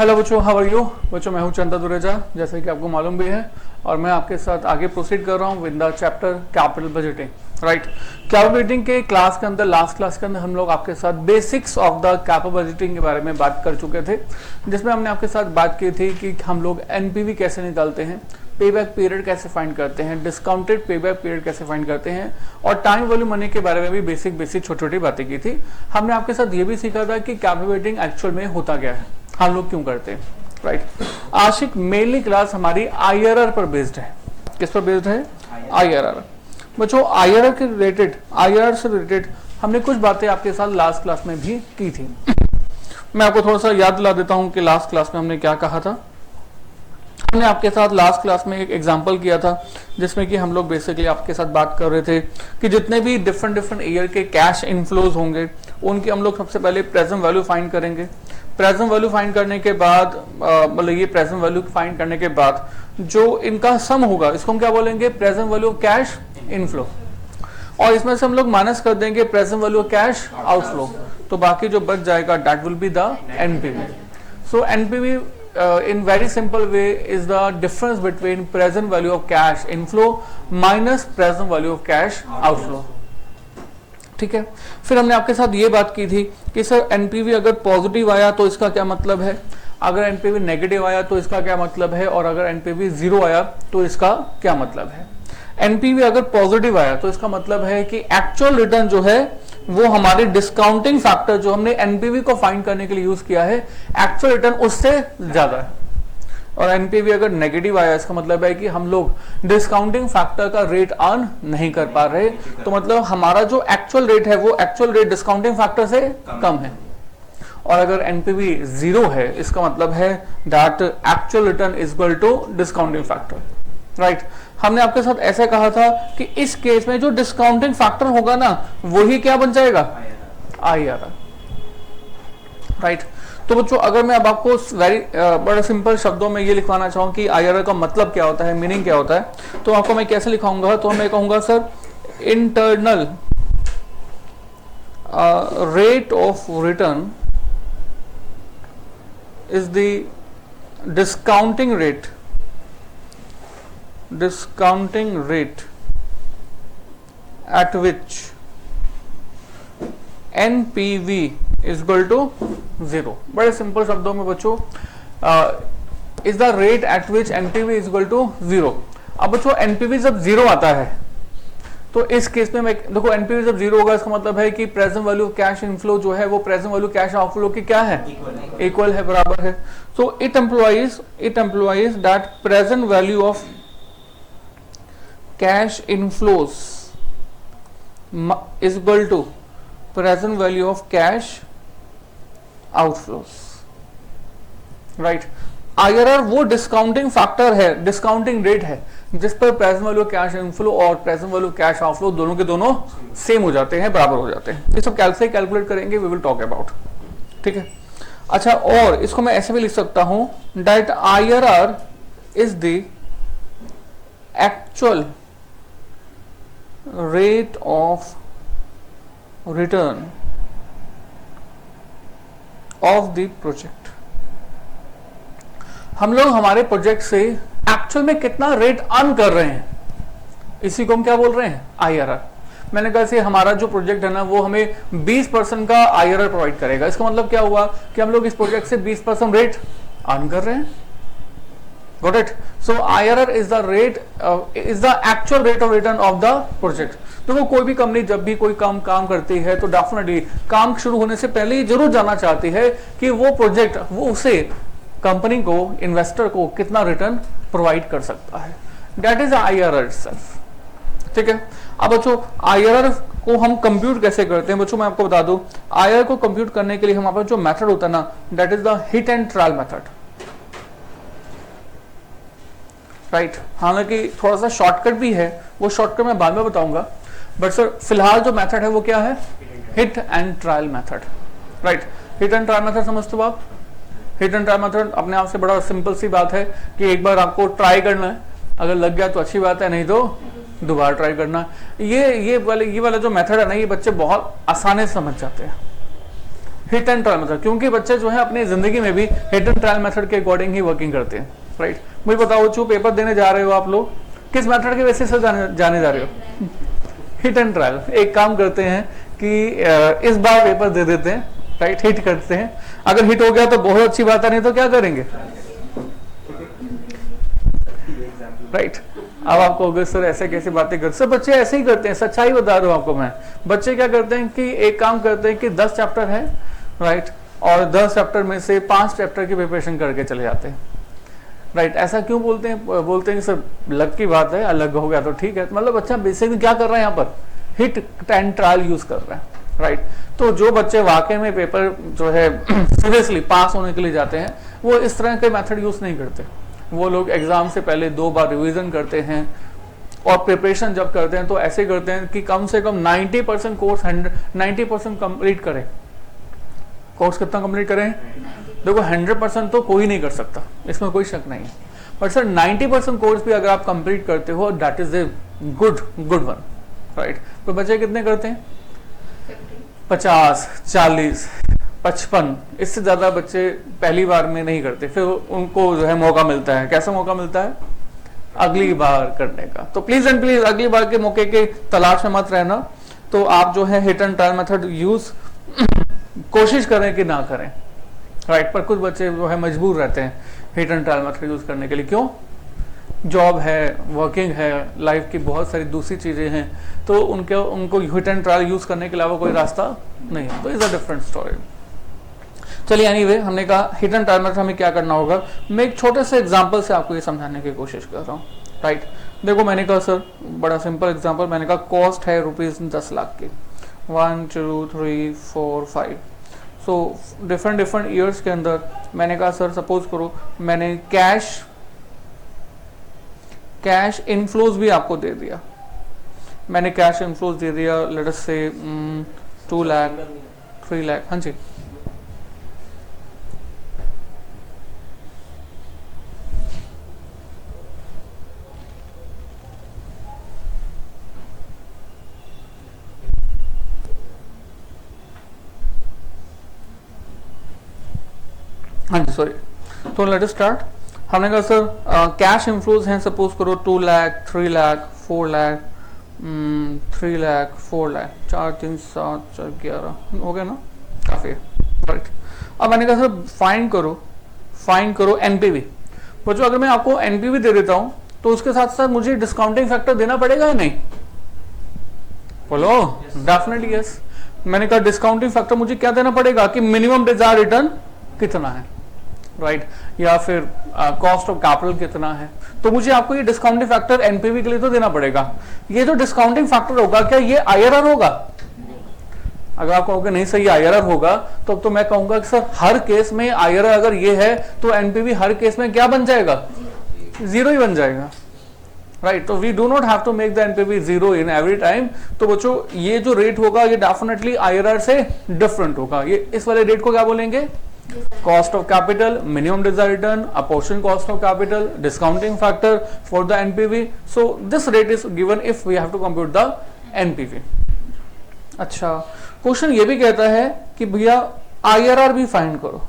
Hello बच्चों, how are you बच्चों। मैं हूं चंदा दुरेजा, जैसे कि आपको मालूम भी है, और मैं आपके साथ आगे प्रोसीड कर रहा हूं with the chapter capital budgeting. Right, capital budgeting के क्लास के अंदर, लास्ट क्लास के अंदर हम लोग आपके साथ basics of the capital budgeting के बारे में बात कर चुके थे, जिसमें हमने आपके साथ बात की थी कि हम लोग एनपीवी कैसे निकालते हैं, पेबैक पीरियड कैसे फाइंड करते हैं, डिस्काउंटेड पेबैक पीरियड कैसे फाइंड करते हैं, और टाइम वैल्यू मनी के बारे में भी बेसिक छोटी छोटी बातें की थी। हमने आपके साथ ये भी सीखा था कि कैपिटल बजटिंग एक्चुअल में होता क्या है, हम लोग क्यों करते हैं। राइट, आशिक मेनली क्लास हमारी आईआरआर पर बेस्ड है। किस पर बेस्ड है? आईआरआर। बच्चों, आईआरआर के रिलेटेड, आईआरआर से रिलेटेड हमने कुछ बातें आपके साथ लास्ट क्लास में भी की थी। मैं आपको थोड़ा सा याद दिला देता हूं कि लास्ट क्लास में हमने क्या कहा था। हमने आपके साथ लास्ट क्लास में एक एग्जांपल किया था, जिसमें कि हम लोग बेसिकली आपके साथ बात कर रहे थे कि जितने भी डिफरेंट ईयर के कैश इनफ्लोज होंगे, उनकी हम लोग सबसे पहले प्रेजेंट वैल्यू फाइंड करेंगे। प्रेजेंट वैल्यू फाइंड करने के बाद, मतलब ये प्रेजेंट वैल्यू फाइंड करने के बाद जो इनका सम होगा, इसको हम क्या बोलेंगे? Present value of cash inflow. और इसमें से हम लोग माइनस कर देंगे present value of cash outflow, तो बाकी जो बच जाएगा that will be the NPV. So NPV in very simple way is the difference between present value of cash inflow minus present value of cash outflow। ठीक है, फिर हमने आपके साथ ये बात की थी कि सर एनपीवी अगर पॉजिटिव आया तो इसका क्या मतलब है, अगर एनपीवी नेगेटिव आया तो इसका क्या मतलब है, और अगर एनपीवी जीरो आया तो इसका क्या मतलब है। एनपीवी अगर पॉजिटिव आया तो इसका मतलब है कि एक्चुअल रिटर्न जो है वो हमारे डिस्काउंटिंग फैक्टर जो हमने एनपीवी को फाइंड करने के लिए यूज किया है, एक्चुअल रिटर्न उससे ज्यादा है। और एनपीवी अगर नेगेटिव आया, इसका मतलब है कि हम लोग डिस्काउंटिंग फैक्टर का रेट अर्न नहीं कर पा रहे, तो मतलब हमारा जो एक्चुअल रेट है वो एक्चुअल रेट डिस्काउंटिंग फैक्टर से कम है। और अगर एनपीवी जीरो है, इसका मतलब है that actual return is equal to discounting factor. Right, हमने आपके साथ ऐसे कहा था कि इस केस में जो डिस्काउंटिंग फैक्टर होगा ना, वही क्या बन जाएगा? आईआरआर। राइट, तो बच्चों अगर मैं अब आपको बड़े सिंपल शब्दों में ये लिखवाना चाहूँ कि आईआरआर का मतलब क्या होता है, मीनिंग क्या होता है, तो आपको मैं कैसे लिखाऊंगा? तो मैं कहूंगा sir, internal rate of return is the discounting rate at which NPV is equal to 0। बड़े सिंपल शब्दों में बच्चों, is the rate at which NPV is equal to 0। अब बच्चों एनपीवी जब जीरो आता है तो इस केस में मैं देखो, एनपीवी जब जीरो होगा इसका मतलब है कि प्रेजेंट वैल्यू कैश इनफ्लो जो है वो प्रेजेंट वैल्यू कैश आउटफ्लो की क्या है? इक्वल है, बराबर है। So it employees that present value of cash inflows is equal to present value of cash outflows। Right, IRR वो डिस्काउंटिंग फैक्टर है, डिस्काउंटिंग रेट है, जिस पर प्रेजेंट वैल्यू कैश इनफ्लो और प्रेजेंट वैल्यू कैश आउटफ्लो दोनों के दोनों same हो जाते हैं, बराबर हो जाते हैं। ये सब कैसे कैलकुलेट करेंगे, वी विल टॉक अबाउट। ठीक है, अच्छा, और इसको मैं ऐसे भी लिख सकता हूं that IRR is the actual rate of return of the project। हम लोग हमारे प्रोजेक्ट से एक्चुअल में कितना रेट अर्न कर रहे हैं, इसी को हम क्या बोल रहे हैं? आईआरआर। मैंने कहा से हमारा जो प्रोजेक्ट है ना वो हमें 20% का आईआरआर प्रोवाइड करेगा। इसका मतलब क्या हुआ कि हम लोग इस प्रोजेक्ट से 20% रेट अर्न कर रहे हैं। Got it? So IRR is the actual rate of return of the project। तो कोई भी कंपनी जब भी कोई काम करती है तो डेफिनेटली काम शुरू होने से पहले ही जरूर जानना चाहती है कि वो प्रोजेक्ट वो उसे कंपनी को, इन्वेस्टर को कितना रिटर्न प्रोवाइड कर सकता है। That is IRR itself। ठीक है, अब बच्चों IRR को हम कंप्यूट कैसे करते हैं? बच्चों मैं आपको बता दूं, IRR को कंप्यूट करने के लिए हमारे पास जो मेथड होता है ना, that is the hit and trial method. Right, हालांकि थोड़ा सा शॉर्टकट भी है, वो शॉर्टकट मैं बाद में बताऊंगा, बट सर फिलहाल जो मेथड है वो क्या है? Hit and trial method. Right, hit and trial method समझते हो आप? हिट एंड ट्रायल मेथड अपने आप से बड़ा सिंपल सी बात है कि एक बार आपको ट्राई करना है, अगर लग गया तो अच्छी बात है, नहीं तो दोबारा ट्राई करना। ये वाला जो मेथड है ना, ये बच्चे बहुत आसानी से समझ जाते हैं। हिट एंड ट्रायल मेथड, क्योंकि बच्चे जो है अपनी जिंदगी में भी हिट एंड ट्रायल मेथड के अकॉर्डिंग ही वर्किंग करते हैं, राइट। मुझे बताओ जो पेपर देने जा रहे हो आप लोग किस मेथड के बेसिस से जाने जा रहे हो? Hit and trial. एक काम करते हैं कि इस बार पेपर दे देते हैं, राइट, हिट करते हैं, अगर हिट हो गया तो बहुत अच्छी बात है, नहीं तो क्या करेंगे, राइट। अब आपको अगर सर ऐसे कैसे बातें करते, सब बच्चे ऐसे ही करते हैं, सच्चाई बता रहा हूं आपको मैं। बच्चे क्या करते हैं कि एक काम करते हैं कि 10 चैप्टर है, राइट, और 10 चैप्टर में से 5 चैप्टर की प्रिपरेशन करके चले जाते हैं, राइट। ऐसा क्यों बोलते हैं? बोलते हैं कि सर लक की बात है, अलग हो गया तो ठीक है। मतलब बच्चा बेसिकली क्या कर रहा है यहाँ पर, हिट एंड ट्रायल यूज कर रहा है, राइट। तो जो बच्चे वाकई में पेपर जो है सीरियसली पास होने के लिए जाते हैं, वो इस तरह के मेथड यूज नहीं करते। वो लोग एग्जाम से पहले 2 बार रिवीजन करते हैं, और प्रिपरेशन जब करते हैं तो ऐसे करते हैं कि कम से कम 90% कोर्स 90% कंप्लीट करें। कोर्स कितना कंप्लीट करें? देखो 100% तो कोई नहीं कर सकता, इसमें कोई शक नहीं है, बट सर 90% कोर्स भी अगर आप कंप्लीट करते हो, that is a good one, right. तो बच्चे कितने करते हैं? 50, 40, 55, इससे ज्यादा बच्चे पहली बार में नहीं करते। फिर उनको जो है मौका मिलता है, कैसा मौका मिलता है? अगली बार करने का। तो प्लीज एंड प्लीज अगली बार के मौके के तलाश में मत रहना। तो आप जो है hit and trial method use कोशिश करें कि ना करें, राइट। पर कुछ बच्चे जो है मजबूर रहते हैं hit and trial method use करने के लिए। क्यों? जॉब है, वर्किंग है, लाइफ की बहुत सारी दूसरी चीजें हैं, तो उनको हिट एंड ट्रायल यूज करने के अलावा कोई रास्ता नहीं है। तो इज अ डिफरेंट स्टोरी। चलिए एनीवे, हमने कहा हिट एंड ट्रायल मेथड हमें क्या करना होगा। मैं एक छोटे से एग्जांपल से आपको ये समझाने की कोशिश कर रहा हूँ, राइट। देखो मैंने कहा सर बड़ा सिंपल एग्जांपल, मैंने कहा कॉस्ट है ₹10 लाख की, 1 2 3 4 5। सो डिफरेंट ईयर्स के अंदर मैंने कहा सर सपोज करो मैंने कैश इनफ्लोज भी आपको दे दिया, मैंने कैश इनफ्लोज दे दिया, लेट अस से 2 लाख 3 लाख। हाँ जी, हाँ जी सॉरी। तो लेट अस स्टार्ट। हमने कहा सर कैश इनफ्लोज हैं सपोज करो 2 लाख 3 लाख 4 लाख 3 लाख 4 लाख 4 3 7 4 11 हो गया ना, काफी है, राइट। अब मैंने कहा सर फाइन करो एनपीवी। बच्चों अगर मैं आपको एनपीवी दे देता हूं तो उसके साथ साथ मुझे डिस्काउंटिंग फैक्टर देना पड़ेगा या नहीं? बोलो डेफिनेटली यस। मैंने कहा डिस्काउंटिंग फैक्टर मुझे क्या देना पड़ेगा कि मिनिमम डिजायर रिटर्न कितना है, राइट, या फिर कॉस्ट ऑफ कैपिटल कितना है। तो मुझे आपको ये डिस्काउंटिंग फैक्टर एनपीवी के लिए तो देना पड़ेगा। ये जो डिस्काउंटिंग फैक्टर होगा क्या ये आईआरआर होगा? अगर आप कहोगे नहीं सर ये आईआरआर होगा, तो मैं कहूंगा कि सर हर केस में आईआरआर अगर ये है तो एनपीवी हर केस में क्या बन जाएगा? 0 ही बन जाएगा, राइट। तो we do not have to make the NPV 0 in every time. तो बच्चों ये जो रेट होगा ये डेफिनेटली आईआरआर से डिफरेंट होगा। ये इस वाले रेट को क्या बोलेंगे? Cost of capital, minimum desired return, apportion cost of capital, discounting factor for the NPV. So this rate is given if we have to compute the NPV. अच्छा, question ये भी कहता है कि भैया IRR भी फाइंड करो,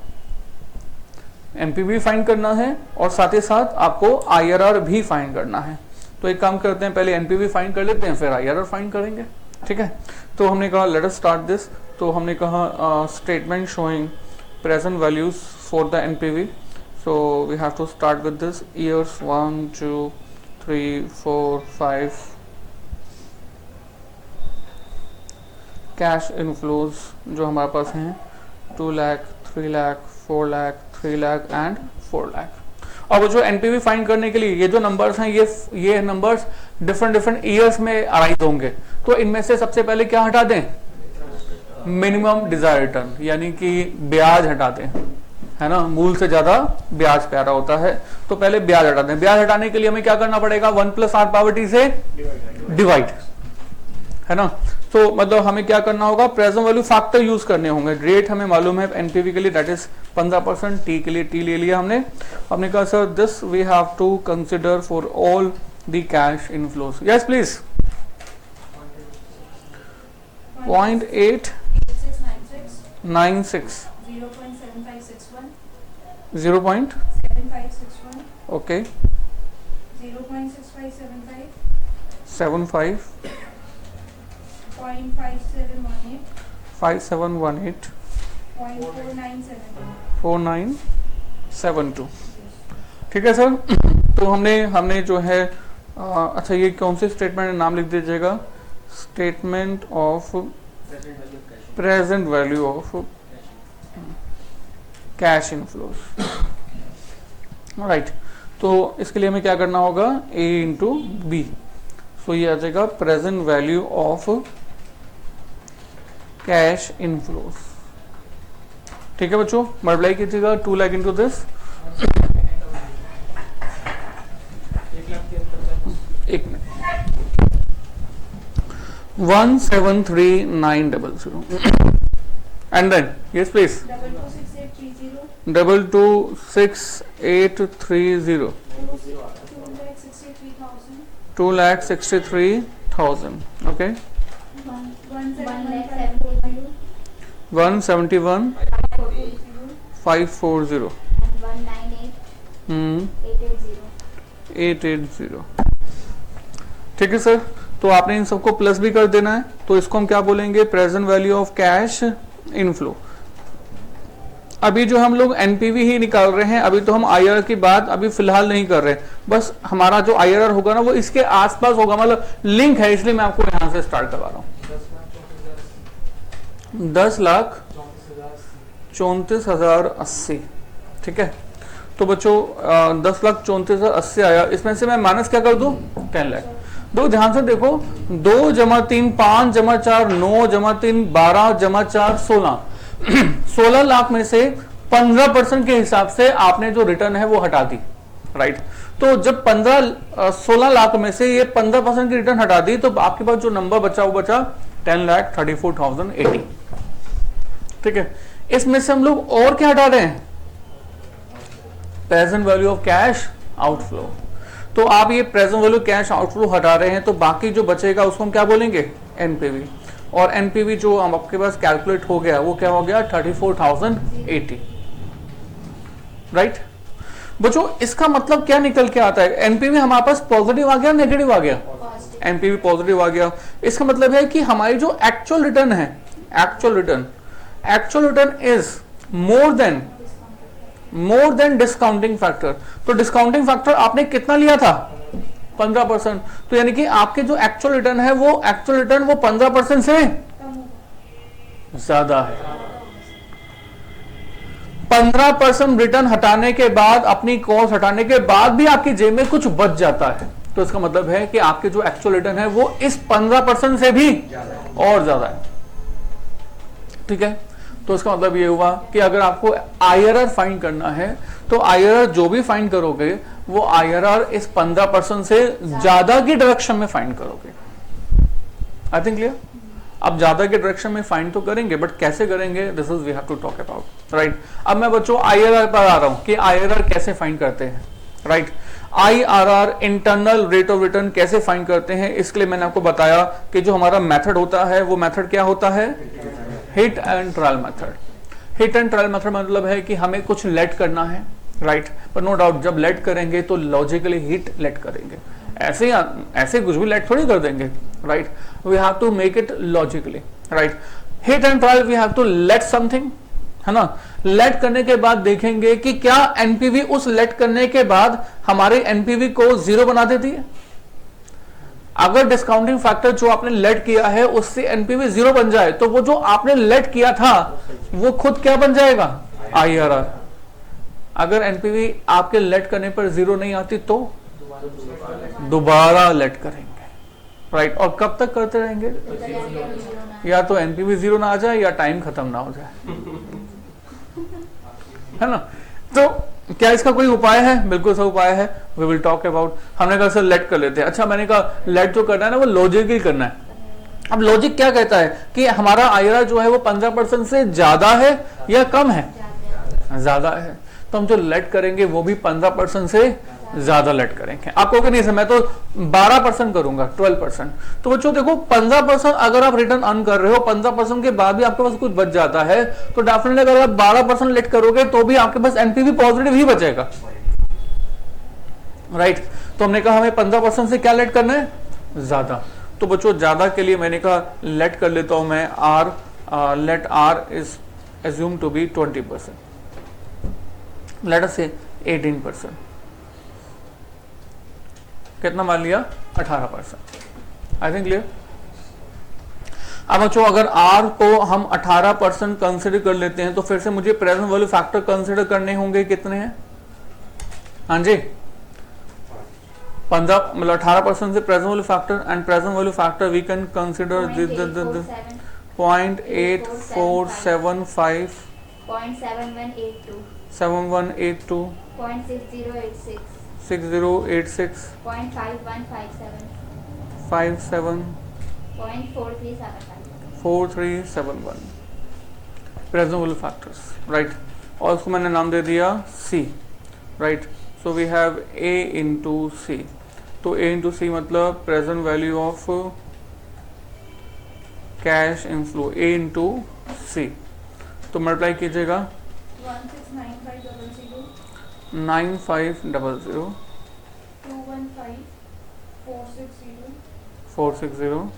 NPV फाइंड करना है और साथ ही साथ आपको IRR भी फाइंड करना है। तो एक काम करते हैं, पहले NPV फाइंड कर लेते हैं फिर IRR फाइंड करेंगे, ठीक है। तो हमने कहा लेट अस स्टार्ट दिस। तो हमने कहा statement showing present values for the NPV. So we have to start with this years 1 2 3 4 5 cash inflows जो हमारे पास हैं 2 लाख 3 लाख 4 लाख 3 लाख एंड 4 लाख। और जो एनपीवी फाइंड करने के लिए ये जो नंबर्स हैं ये नंबर्स डिफरेंट ईयर्स में अराइज होंगे। तो इनमें से सबसे पहले क्या हटा दें? मिनिमम डिजायर रिटर्न, यानी कि ब्याज हटा दें, है ना, मूल से ज्यादा ब्याज प्यारा होता है। तो पहले ब्याज हटा दें। ब्याज हटाने के लिए हमें क्या करना पड़ेगा? 1 + r⁻t से डिवाइड, है ना। तो मतलब हमें क्या करना होगा? प्रेजेंट वैल्यू फैक्टर यूज करने होंगे। रेट हमें मालूम है एनपीवी के लिए दैट इज 15%, टी के लिए टी ले लिया हमने कहा sir this we have to consider for all the cash inflows. Yes please. 0.8 96 0.7561 okay 0.6575 75 5718 4972 ठीक है सर। तो हमने जो है अच्छा ये कौन से स्टेटमेंट है नाम लिख दीजिएगा, statement of present value of cash inflows, right. तो इसके लिए हमें क्या करना होगा, A इंटू बी, सो ये आ जाएगा present value of cash inflows. ठीक है बच्चों, मल्टीप्लाई कीजिएगा 2 lakh into this, 173,900 and then yes please 226,830 2,63,000 okay 171,540 880 ठीक है सर। तो आपने इन सबको प्लस भी कर देना है, तो इसको हम क्या बोलेंगे, present value of cash inflow. अभी जो हम लोग एनपीवी ही निकाल रहे हैं, अभी तो हम आईआरआर की बात अभी फिलहाल नहीं कर रहे, बस हमारा जो आईआरआर होगा ना वो इसके आसपास होगा, मतलब लिंक है, इसलिए मैं आपको यहां से स्टार्ट करवा रहा हूं। 10,34,080 ठीक है। तो बच्चों 10,34,080 आया, इसमें से मैं माइनस क्या कर दूं, 10 लाख। दो ध्यान से देखो, 2 जमा 3 5 जमा 4 9 जमा 3 12 जमा 4 16 16 लाख में से 15% के हिसाब से आपने जो रिटर्न है वो हटा दी, राइट। तो जब 16 लाख में से ये 15% की रिटर्न हटा दी, तो आपके पास जो नंबर बचा वो बचा 10,34,080 ठीक है। इसमें से हम लोग और क्या हटा रहे हैं, present value of cash outflow. तो आप ये प्रेजेंट वैल्यू कैश आउटफ्लो हटा रहे हैं, तो बाकी जो बचेगा उसको हम क्या बोलेंगे, एनपीवी। और एनपीवी जो हम आपके पास कैलकुलेट हो गया वो क्या हो गया, 34,080 राइट। बच्चों इसका मतलब क्या निकल के आता है, एनपीवी हमारे पास पॉजिटिव आ गया नेगेटिव आ गया, एनपीवी पॉजिटिव आ गया। इसका मतलब है कि हमारी जो एक्चुअल रिटर्न है, actual return is more than discounting factor. तो डिस्काउंटिंग फैक्टर आपने कितना लिया था, 15%। तो यानी कि आपके जो एक्चुअल रिटर्न है वो 15% से ज्यादा है। 15% रिटर्न हटाने के बाद, अपनी कॉस्ट हटाने के बाद भी आपकी जेब में कुछ बच जाता है, तो इसका मतलब है कि आपके जो एक्चुअल रिटर्न है वो इस 15% से भी और ज्यादा है, ठीक है। तो इसका मतलब ये हुआ कि अगर आपको आईआरआर फाइंड करना है, तो आईआरआर जो भी फाइंड करोगे वो आईआरआर इस 15% से ज्यादा की डायरेक्शन में फाइंड करोगे। I think clear. अब ज्यादा के डायरेक्शन में फाइंड तो करेंगे, बट कैसे करेंगे, this is we have to talk about, right. अब मैं बच्चों आईआरआर पर आ रहा हूं कि आईआरआर कैसे फाइंड करते हैं, right. IRR internal rate of return कैसे फाइंड करते हैं, इसके लिए मैंने आपको बताया कि जो हमारा मेथड होता है वो मेथड क्या होता है, hit and trial method. Hit and trial method मतलब है कि हमें कुछ लेट करना है, राइट। पर नो डाउट जब लेट करेंगे तो लॉजिकली हिट लेट करेंगे, ऐसे कुछ भी लेट थोड़ी कर देंगे, right. We have to make it logically, right. Hit and trial we have to let something, है ना। लेट करने के बाद देखेंगे कि क्या एनपीवी उस लेट करने के बाद हमारे एनपीवी को 0 बना देती है। अगर डिस्काउंटिंग फैक्टर जो आपने लेट किया है उससे एनपीवी 0 बन जाए, तो वो जो आपने लेट किया था वो खुद क्या बन जाएगा, आईआरआर। अगर एनपीवी आपके लेट करने पर 0 नहीं आती तो दोबारा लेट करेंगे, राइट। और कब तक करते रहेंगे, या तो एनपीवी 0 ना आ जाए या टाइम खत्म ना हो जाए, है ना। तो क्या इसका कोई उपाय है, बिल्कुल सा उपाय है, वी विल टॉक अबाउट। हमने कहा सर लेट कर लेते हैं, अच्छा मैंने कहा लेट जो करना है ना वो लॉजिकली करना है। अब लॉजिक क्या कहता है कि हमारा आईआरआर जो है वो 15% से ज्यादा है या कम है, ज्यादा है, तो हम जो लेट करेंगे वो भी 15% से ज्यादा लेट करेंगे। आप कहोगे नहीं सर मैं तो 12% करूंगा, 12%। तो बच्चों देखो 15% अगर आप रिटर्न अर्न कर रहे हो, 15% के बाद भी आपके पास कुछ बच जाता है, तो डेफिनेटली अगर आप 12% लेट करोगे तो भी आपके पास एनपीवी पॉजिटिव ही बचेगा, राइट। तो हमने कहा हमें 15% से क्या लेट करना है, ज्यादा। तो बच्चों ज्यादा के लिए मैंने कहा लेट कर लेता हूं मैं R, let R is assumed to be 20%, let us say 18%, कितना मान लिया 18%। I think clear. अब बच्चों अगर R को हम 18% कंसिडर कर लेते हैं तो फिर से मुझे प्रेजेंट वैल्यू फैक्टर कंसिडर करने होंगे, कितने हैं, हाँ जी 15 मतलब 18% से present value factor, and present value factor we can consider 0.8475, 0.7182, 7182, 0.6086, 6086, 0.5157, 57, 0.4375. 4371 present value factors, right. और उसको मैंने नाम दे दिया C, right. So we have A into C, तो A इंटू C मतलब present value of cash inflow, A into C, तो multiply कीजिएगा 169500, 9500, 215 460, 460,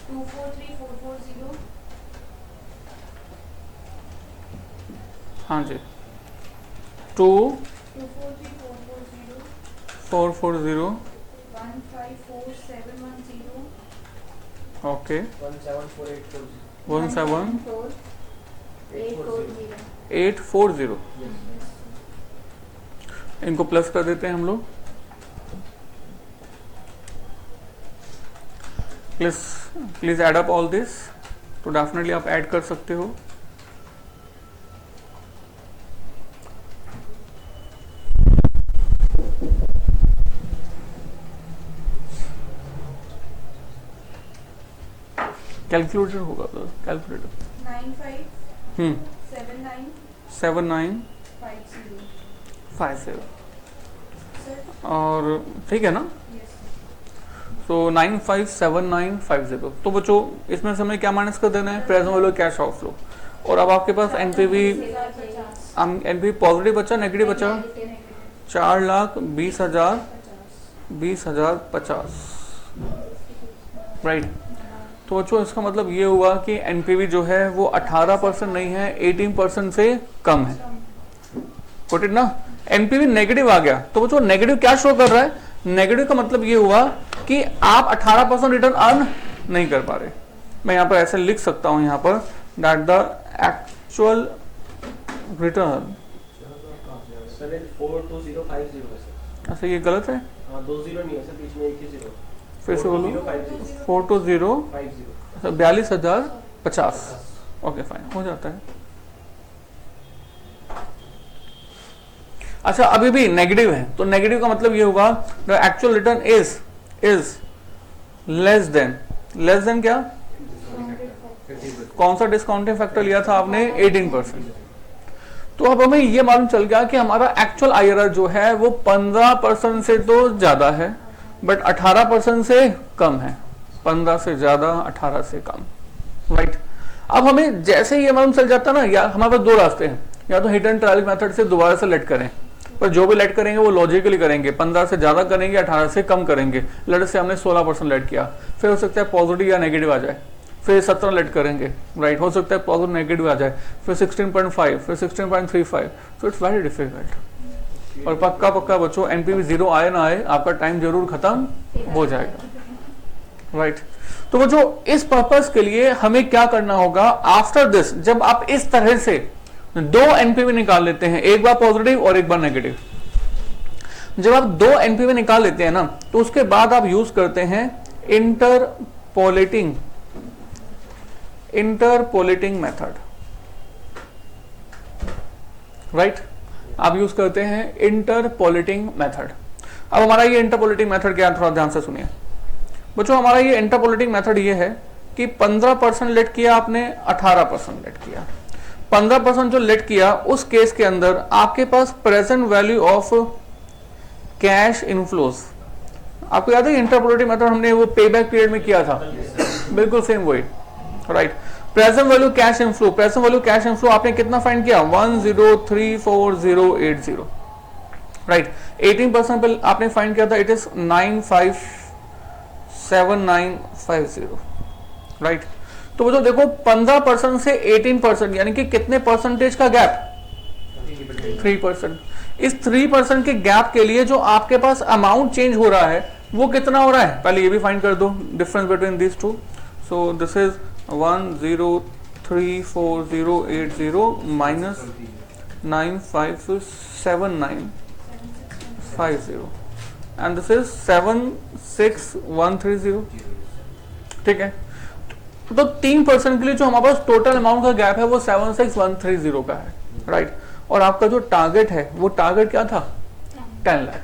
243440, हाँ जी 2 243440, 440, 154710, ओके 174 840, इनको प्लस कर देते हैं हम लोग, please add up all this, तो डेफिनेटली आप ऐड कर सकते हो। कैलकुलेटर होगा तो कैलकुलेटर 7950 और ठीक है ना, तो 957950। तो बच्चों इसमें से हमें क्या माइनस कर देना है, प्रेजेंट वैल्यू कैश आउटफ्लो। और अब आपके पास एनपीवी पॉजिटिव बचा, नेगेटिव बचा 4,20,050, राइट। तो बच्चों इसका मतलब ये हुआ कि एनपीवी जो है वो 18% नहीं है, 18% से कम है, Got it ना। एनपीवी नेगेटिव आ गया, तो बच्चों नेगेटिव क्या शो कर रहा है, नेगेटिव का मतलब ये हुआ कि आप 18% रिटर्न अर्न नहीं कर पा रहे। मैं यहाँ पर ऐसे लिख सकता हूँ यहाँ पर दैट द एक्चुअल रिटर्न, अच्छा ये गलत है, 2 0 नहीं है सर, बीच में एक ही 0, फिर से बोलो 42050, 42,050, ओके फाइन हो जाता है। अच्छा अभी भी नेगेटिव है, तो नेगेटिव का मतलब ये होगा the actual return is less than क्या, कौन सा डिस्काउंटिंग फैक्टर लिया था आपने, 18%। तो अब हमें ये मालूम चल गया कि हमारा एक्चुअल आईआरआर जो है वो 15% से तो ज्यादा है, बट 18% से कम है, 15 से ज्यादा 18 से कम, राइट। अब हमें जैसे ये मालूम चल जाता ना, या हमारे पास दो रास्ते हैं, या तो हिट एंड ट्रायल मेथड से दोबारा से लेट करें, पर जो भी लेट करेंगे वो लॉजिकली करेंगे, 15 से ज्यादा करेंगे, 18 से कम करेंगे। लेट से हमने 16% लेट किया, फिर हो सकता है पॉजिटिव या नेगेटिव आ जाए, फिर 17 लेट करेंगे, राइट, हो सकता है पॉजिटिव नेगेटिव आ जाए, फिर 16.5, फिर 16.35, सो इट्स वेरी डिफिकल्ट। और पक्का बच्चों एनपीवी 0 आए ना आए, आपका टाइम जरूर खत्म हो जाएगा, राइट। तो बच्चों इस पर्पस के लिए हमें क्या करना होगा, आफ्टर दिस जब आप इस तरह से दो एनपीवी निकाल लेते हैं, एक बार पॉजिटिव और एक बार नेगेटिव, जब आप दो एनपीवी निकाल लेते हैं ना, तो उसके बाद आप यूज करते हैं इंटरपोलेटिंग मेथड, राइट। आप यूज करते हैं इंटरपोलेटिंग मेथड। अब हमारा ये इंटरपोलेटिंग मेथड क्या है, थोड़ा ध्यान से सुनिए बच्चों। हमारा ये इंटरपोलेटिंग मेथड ये है कि 15% लेट किया आपने, 18% लेट किया, 15% जो लेट किया उस केस के अंदर आपके पास present value of cash inflows, आपको याद है इंटरपोलेटिंग मेथड हमने वो पे बैक पीरियड में किया था, बिल्कुल सेम वही, right. Present value cash inflow, present value cash inflow आपने कितना फाइंड किया 1034,080, राइट। 18% पे आपने फाइंड किया था, इट इज 957950, राइट। तो वो जो देखो 15% से 18% यानी कि कितने परसेंटेज का गैप, 3%। इस 3% के गैप के लिए जो आपके पास अमाउंट चेंज हो रहा है वो कितना हो रहा है, पहले ये भी फाइंड कर दो difference between this two. So this is 1034,080 minus 957950 and this is 76130, ठीक है। तो 3% के लिए जो हमारे पास टोटल अमाउंट का गैप है वो 76130 का है, राइट। और आपका जो टारगेट है वो टारगेट क्या था 10 लाख।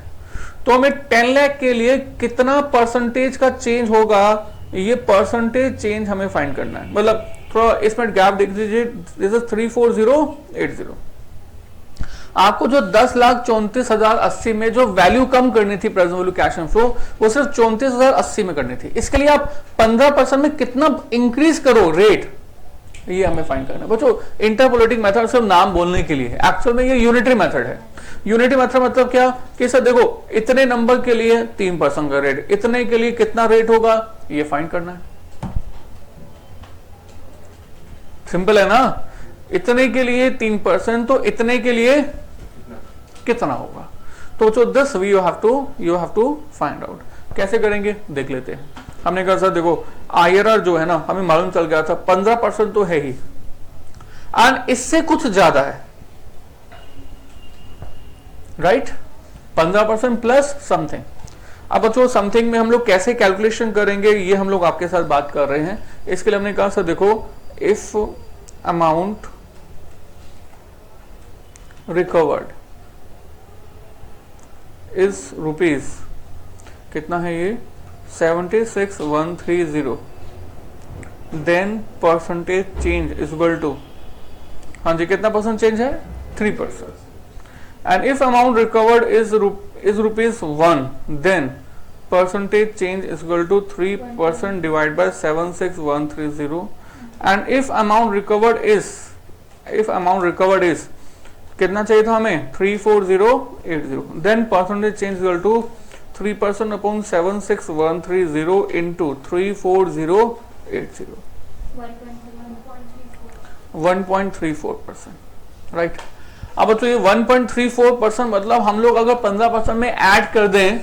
तो हमें 10 लाख के लिए कितना परसेंटेज का चेंज होगा, ये परसेंटेज चेंज हमें फाइंड करना है। मतलब थोड़ा इसमें गैप देख दीजिए, दिस इज 34080। आपको जो 10,34,080 में जो वैल्यू कम करनी थी प्रेजेंट वैल्यू कैश इनफ्लो, वो सिर्फ 34,080 में करनी थी। इसके लिए आप 15% में कितना इंक्रीज करो रेट, ये हमें फाइंड करना है। बच्चों इंटरपोलेटिंग मेथड सिर्फ नाम बोलने के लिए है, एक्चुअल में ये यूनिटरी मेथड है। यूनिटरी मेथड मतलब क्या कि सर देखो इतने नंबर के लिए 3% का रेट, इतने के लिए कितना रेट होगा ये फाइंड करना है। सिंपल है ना, इतने के लिए 3% तो इतने के लिए कितना होगा। तो जो this you have to find out. कैसे करेंगे देख लेते हैं। हमने कहा सर देखो IRR जो है ना हमें मालूम चल गया था 15% तो है ही, एंड इससे कुछ ज्यादा है, राइट। 15% plus something. अब बच्चों समथिंग में हम लोग कैसे कैलकुलेशन करेंगे ये हम लोग आपके साथ बात कर रहे हैं। इसके लिए हमने कहा सर देखो if amount recovered is rupees, कितना है ये 76,130, then percentage change is equal to, हाँ जी कितना परसेंट चेंज है 3%। And if amount recovered is rupees 1, then percentage change is equal to 3% divide by 76,130। And if amount recovered is कितना चाहिए था हमें 34080, then percentage change equal to 3% upon 76,130 into 34080, 1.34%, right. अब तो ये 1.34% मतलब हम लोग अगर 15% में ऐड कर दें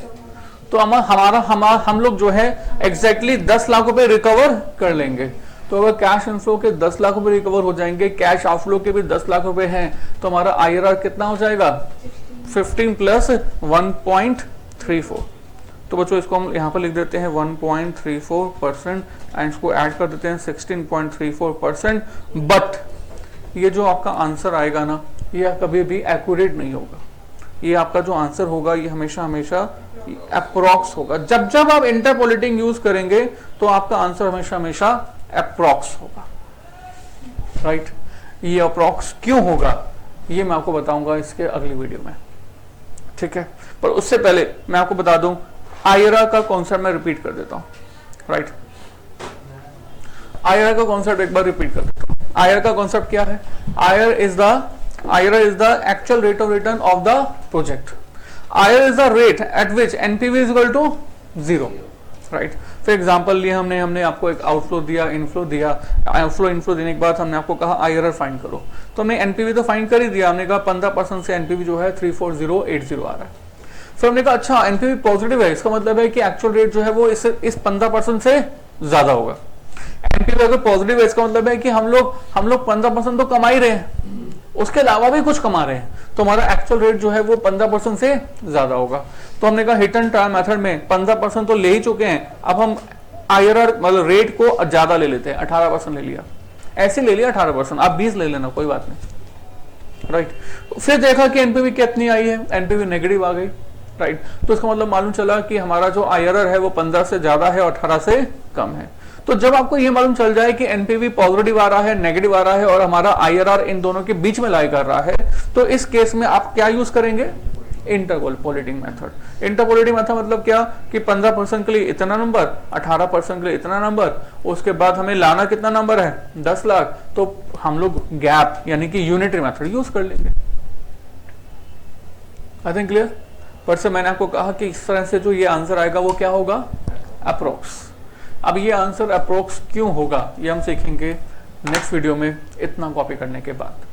तो हम लोग जो है एग्जैक्टली 10 लाख रुपए रिकवर कर लेंगे। तो अगर कैश इनफ्लो के 10 लाख रुपए रिकवर हो जाएंगे, कैश आउटफ्लो के भी 10 लाख रुपए हैं, तो हमारा IRR कितना हो जाएगा 15 प्लस 1.34। तो बच्चों इसको हम यहाँ पर लिख देते हैं 1.34% एंड इसको ऐड कर देते हैं 16.34%। बट ये जो आपका आंसर आएगा ना ये कभी भी एक्यूरेट नहीं होगा। ये आपका जो आंसर होगा ये हमेशा अप्रॉक्स होगा। जब आप इंटरपोलेटिंग यूज करेंगे तो आपका आंसर हमेशा अप्रॉक्स होगा, राइट। ये अप्रॉक्स क्यों होगा ये मैं आपको बताऊंगा इसके अगली वीडियो में, ठीक है। पर उससे पहले मैं आपको बता दूं IRR का कॉन्सेप्ट मैं रिपीट कर देता हूं, राइट। IRR का कॉन्सेप्ट एक बार रिपीट कर देता हूं। IRR का कॉन्सेप्ट क्या है? IRR is the actual rate of return of the project. IRR is the rate at which NPV is equal to 0, right? For example लिए हमने आपको एक आउटफ्लो दिया, इनफ्लो दिया। आउटफ्लो इनफ्लो देने के बाद हमने आपको कहा IRR फाइंड करो, तो हमने NPV तो फाइंड कर ही दिया। हमने कहा 15% से NPV जो है 34080 आ रहा है। फिर हमने कहा अच्छा NPV पॉजिटिव है, इसका मतलब है कि एक्चुअल रेट जो है वो इस 15% से ज्यादा होगा। NPV अगर पॉजिटिव है इसका मतलब है कि हम लोग 15% तो कमा ही रहे हैं, उसके अलावा भी कुछ कमा रहे हैं, तो हमारा एक्चुअल रेट जो है वो 15% से ज्यादा होगा। तो हमने कहा हिट एंड ट्रायल मेथड में 15% तो ले ही चुके हैं, अब हम IRR मतलब रेट को ज्यादा ले लेते हैं। 18% ले लिया, ऐसे ले लिया 18%, आप 20 ले लेना कोई बात नहीं, राइट। फिर देखा कि NPV कितनी आई है, NPV नेगेटिव आ गई। राइट। तो इसका मतलब मालूम चला कि हमारा जो IRR है वो 15 से ज्यादा है और 18 से कम है। तो जब आपको ये मालूम चल जाए कि एनपीवी पॉजिटिव आ रहा है, नेगेटिव आ रहा है और हमारा IRR इन दोनों के बीच में लाई कर रहा है, तो इस केस में आप क्या यूज करेंगे? Interpolating method. इंटरपोलेटिंग मेथड मतलब क्या कि 15% के लिए इतना नंबर, 18% के लिए इतना नंबर, उसके बाद हमें लाना कितना नंबर है? 10 लाख। तो हम लोग गैप यानी कि यूनिटरी मेथड यूज कर लेंगे। I think clear. पर से मैंने आपको कहा कि इस तरह से जो ये आंसर आएगा वो क्या होगा? अप्रोक्स। अब ये आंसर अप्रोक्स क्यों होगा ये हम सीखेंगे नेक्स्ट वीडियो में, इतना कॉपी करने के बाद।